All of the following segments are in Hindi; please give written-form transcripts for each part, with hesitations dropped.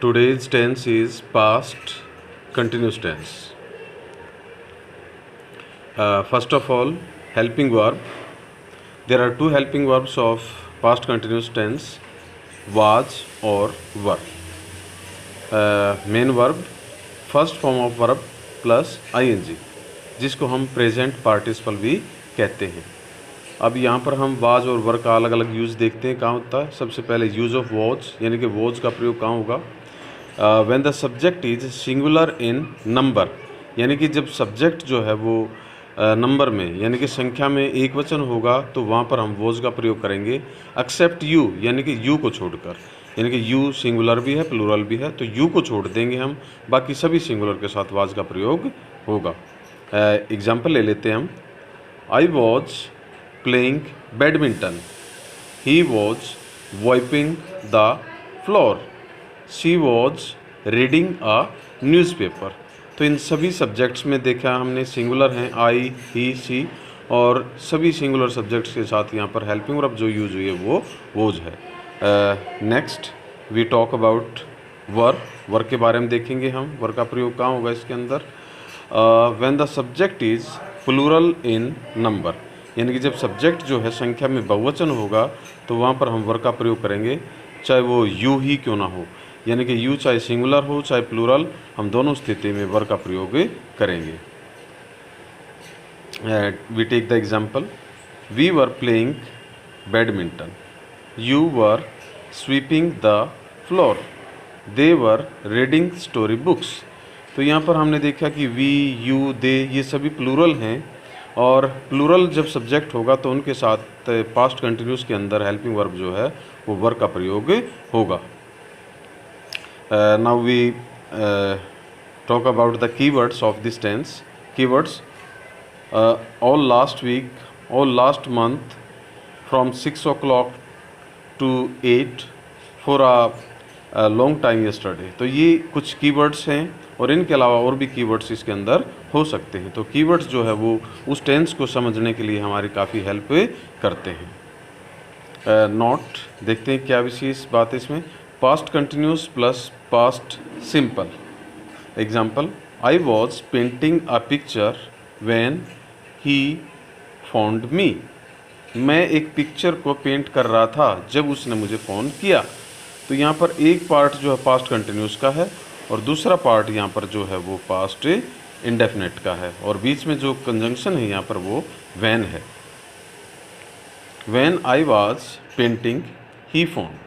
Today's tense is past continuous tense. First of all, helping verb. There are two helping verbs of past continuous tense, was or were. Main verb, first form of verb plus ing, जिसको हम प्रेजेंट पार्टिसिपल भी कहते हैं. अब यहाँ पर हम वाज और वर का अलग अलग यूज़ देखते हैं. कहाँ होता है? सबसे पहले यूज़ ऑफ वॉज, यानी कि वॉज का प्रयोग कहाँ होगा? When the subject is singular in number, यानी कि जब सब्जेक्ट जो है वो नंबर में यानी कि संख्या में एक वचन होगा तो वहाँ पर हम वॉज का प्रयोग करेंगे. एक्सेप्ट यू, यानी कि यू को छोड़कर, यानी कि यू सिंगुलर भी है प्लूरल भी है तो यू को छोड़ देंगे हम, बाकी सभी सिंगुलर के साथ वाज का प्रयोग होगा. एग्जाम्पल ले लेते हैं हम. I was playing badminton, he was wiping the floor, she was reading a newspaper. तो इन सभी सब्जेक्ट्स में देखा हमने सिंगुलर हैं आई, ही, सी, और सभी सिंगुलर सब्जेक्ट्स के साथ यहाँ पर हेल्पिंग वर्ब जो यूज हुई है वो वोज है. नेक्स्ट वी टॉक अबाउट वर. वर के बारे में देखेंगे हम. वर का प्रयोग कहाँ होगा इसके अंदर? When the subject is plural in number, यानी कि जब सब्जेक्ट जो है संख्या में बहुवचन होगा तो वहाँ पर हम वर का प्रयोग करेंगे, चाहे वो यू ही क्यों ना हो, यानी कि यू चाहे सिंगुलर हो चाहे प्लूरल, हम दोनों स्थिति में वर का प्रयोग करेंगे. We take the example. We were playing badminton, you were sweeping the floor, they were reading story books. तो यहाँ पर हमने देखा कि वी, यू, दे ये सभी प्लूरल हैं, और प्लूरल जब सब्जेक्ट होगा तो उनके साथ पास्ट कंटिन्यूस के अंदर हेल्पिंग वर्ब जो है वो वर का प्रयोग होगा. Now we talk about the keywords of this tense. Keywords: all last week, all last month, from 6 o'clock to 8, for a long time yesterday. तो ये कुछ keywords हैं और इनके अलावा और भी keywords इसके अंदर हो सकते हैं. तो keywords जो है वो उस tense को समझने के लिए हमारी काफ़ी हेल्प करते हैं. नोट देखते हैं क्या विशेष बात है इसमें. Past continuous plus past simple. Example: I was painting a picture when he phoned me. मैं एक पिक्चर को पेंट कर रहा था जब उसने मुझे फ़ोन किया. तो यहाँ पर एक पार्ट जो है पास्ट कंटिन्यूस का है और दूसरा पार्ट यहाँ पर जो है वो पास्ट इंडेफिनेट का है, और बीच में जो कंजंक्शन है यहाँ पर वो व्हेन है. When I was painting he found.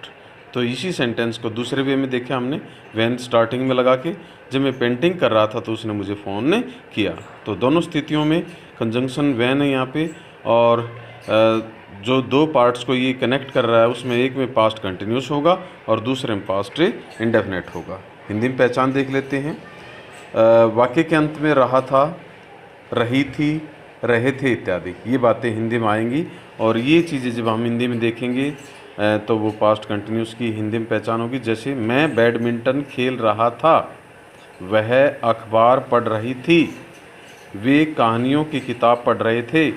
तो इसी सेंटेंस को दूसरे वे में देखा हमने. व्हेन स्टार्टिंग में लगा के, जब मैं पेंटिंग कर रहा था तो उसने मुझे फ़ोन किया. तो दोनों स्थितियों में कंजंक्शन व्हेन है यहाँ पे, और जो दो पार्ट्स को ये कनेक्ट कर रहा है उसमें एक में पास्ट कंटिन्यूस होगा और दूसरे में पास्ट इंडेफिनेट होगा. हिंदी में पहचान देख लेते हैं. वाक्य के अंत में रहा था, रही थी, रहे थे इत्यादि ये बातें हिंदी में आएंगी, और ये चीज़ें जब हम हिंदी में देखेंगे तो वो पास्ट कंटिन्यूस की हिंदी में पहचान होगी. जैसे मैं बैडमिंटन खेल रहा था, वह अखबार पढ़ रही थी, वे कहानियों की किताब पढ़ रहे थे.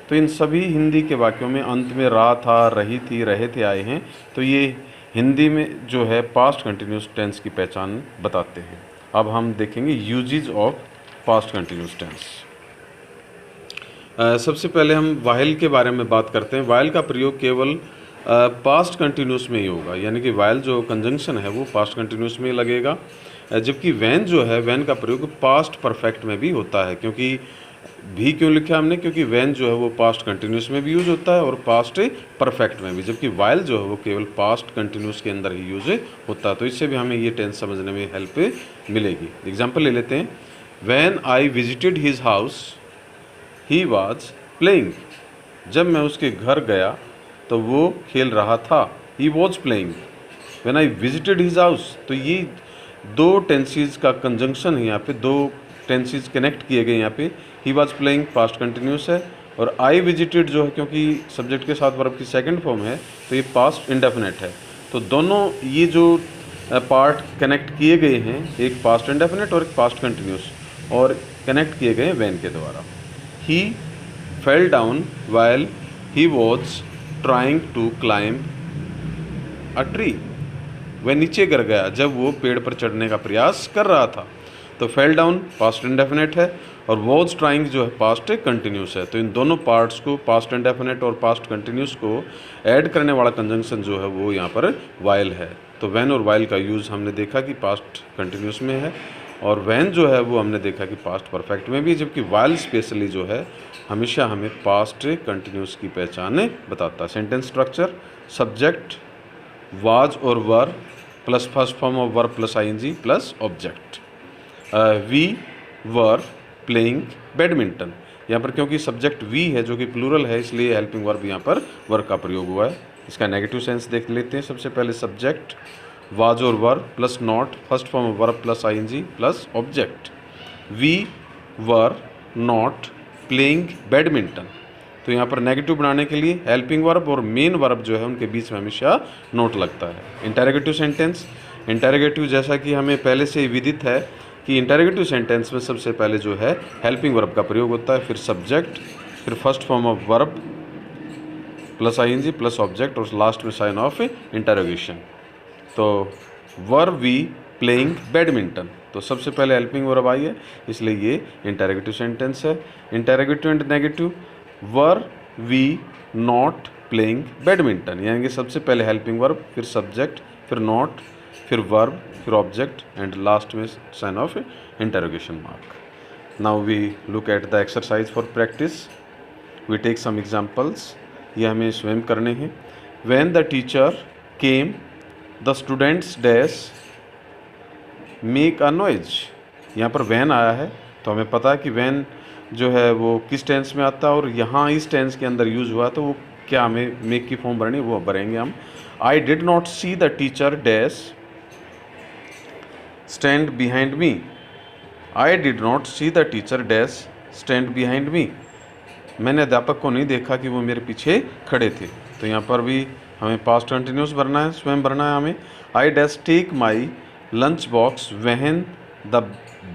तो इन सभी हिंदी के वाक्यों में अंत में रहा था, रही थी, रहे थे आए हैं. तो ये हिंदी में जो है पास्ट कंटिन्यूस टेंस की पहचान बताते हैं. अब हम देखेंगे uses of past continuous tense. सबसे पहले हम वाइल के बारे में बात करते हैं. वाइल का प्रयोग केवल पास्ट कंटिन्यूस में ही होगा, यानी कि वाइल जो कंजंक्शन है वो पास्ट कंटिन्यूस में लगेगा, जबकि वैन जो है वैन का प्रयोग पास्ट परफेक्ट में भी होता है. क्योंकि भी क्यों लिखा हमने? क्योंकि वैन जो है वो पास्ट कंटिन्यूस में भी यूज होता है और पास्ट परफेक्ट में भी, जबकि वाइल जो है वो केवल पास्ट कंटिन्यूस के अंदर ही यूज होता है. तो इससे भी हमें ये टेंस समझने में हेल्प मिलेगी. एग्जाम्पल ले लेते हैं. When I visited his house, he was playing. जब मैं उसके घर गया तो वो खेल रहा था. He was playing. When I visited his house. तो ये दो टेंसेस का कंजंक्शन है यहाँ पे, दो टेंसेस कनेक्ट किए गए यहाँ पे. He was playing past continuous है, और आई विजिटेड जो है क्योंकि सब्जेक्ट के साथ वर्ब की सेकंड फॉर्म है तो ये पास्ट इंडेफिनेट है. तो दोनों ये जो पार्ट कनेक्ट किए गए हैं, एक पास्ट इंडेफिनेट और एक पास्ट कंटिन्यूस, और कनेक्ट किए गए हैं वैन के द्वारा. He fell down while he was trying to climb a tree. वह नीचे गिर गया जब वो पेड़ पर चढ़ने का प्रयास कर रहा था। तो फेल डाउन पास्ट इंडेफिनिट है और वॉज ट्राइंग जो है पास्ट कंटिन्यूस है। तो इन दोनों पार्ट्स को, पास्ट इंडेफिनिट और पास्ट कंटिन्यूस को ऐड करने वाला कंजंक्शन जो है वो यहाँ पर वाइल है। तो व्हेन और वाइल का यूज़ हमने देखा कि पास्ट कंटिन्यूस में है और व्हेन जो है वो हमने देखा कि पास्ट परफेक्ट में भी, जबकि वाइल स्पेशली जो है हमेशा हमें पास्ट कंटिन्यूस की पहचान बताता है। सेंटेंस स्ट्रक्चर: सब्जेक्ट वाज और were plus first form of verb plus ING plus object. We were playing badminton. यहाँ पर क्योंकि सब्जेक्ट वी है जो कि प्लूरल है, इसलिए हेल्पिंग वर्ब यहाँ पर वर्ब का प्रयोग हुआ है। इसका नेगेटिव सेंस देख लेते हैं। सबसे पहले सब्जेक्ट वाज और were plus not first form of verb plus ING plus object. We were not playing badminton. तो यहाँ पर नेगेटिव बनाने के लिए हेल्पिंग वर्ब और मेन वर्ब जो है उनके बीच में हमेशा नोट लगता है। इंटरोगेटिव सेंटेंस: इंटरोगेटिव जैसा कि हमें पहले से ही विदित है कि इंटरोगेटिव सेंटेंस में सबसे पहले जो है हेल्पिंग वर्ब का प्रयोग होता है, फिर सब्जेक्ट, फिर first form of verb plus ING plus object और लास्ट में साइन ऑफ इंटरोगेशन। तो वर वी प्लेइंग बैडमिंटन, तो सबसे पहले हेल्पिंग वर्ब आई है, इसलिए ये इंटरोगेटिव सेंटेंस है। Interrogative and negative: were we not playing badminton, यानी कि सबसे पहले हेल्पिंग वर्ब, फिर सब्जेक्ट, फिर नॉट, फिर वर्ब, फिर ऑब्जेक्ट एंड लास्ट में sign of interrogation mark. Now we look at the exercise for practice. We take some examples. ये हमें स्वयं करने हैं। When the teacher came the students dash make a noise. यहाँ पर वैन आया है तो हमें पता है कि वैन जो है वो किस टेंस में आता है और यहाँ इस टेंस के अंदर यूज़ हुआ, तो वो क्या हमें मेक की फॉर्म भरनी, वो भरेंगे हम। I did not see the teacher dash stand behind me. I did not see the teacher dash stand behind me. मैंने अध्यापक को नहीं देखा कि वो मेरे पीछे खड़े थे। तो यहाँ पर भी हमें पास्ट कंटिन्यूस भरना है, स्वयं भरना है हमें। I dash take my lunch box when the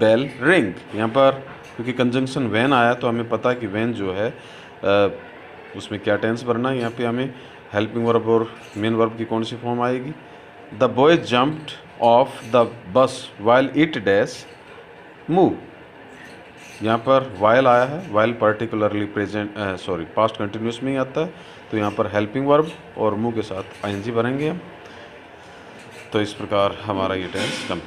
bell ring. यहाँ पर क्योंकि कंजंक्शन व्हेन आया तो हमें पता है कि व्हेन जो है उसमें क्या टेंस भरना है। यहाँ पे हमें हेल्पिंग वर्ब और मेन वर्ब की कौन सी फॉर्म आएगी। The boy jumped of the bus while it dash move. यहाँ पर वाइल आया है, while particularly present past continuous में ही आता है, तो यहाँ पर हेल्पिंग वर्ब और मूव के साथ आईएनजी भरेंगे हम। तो इस प्रकार हमारा ये टेंस कंप्लीट।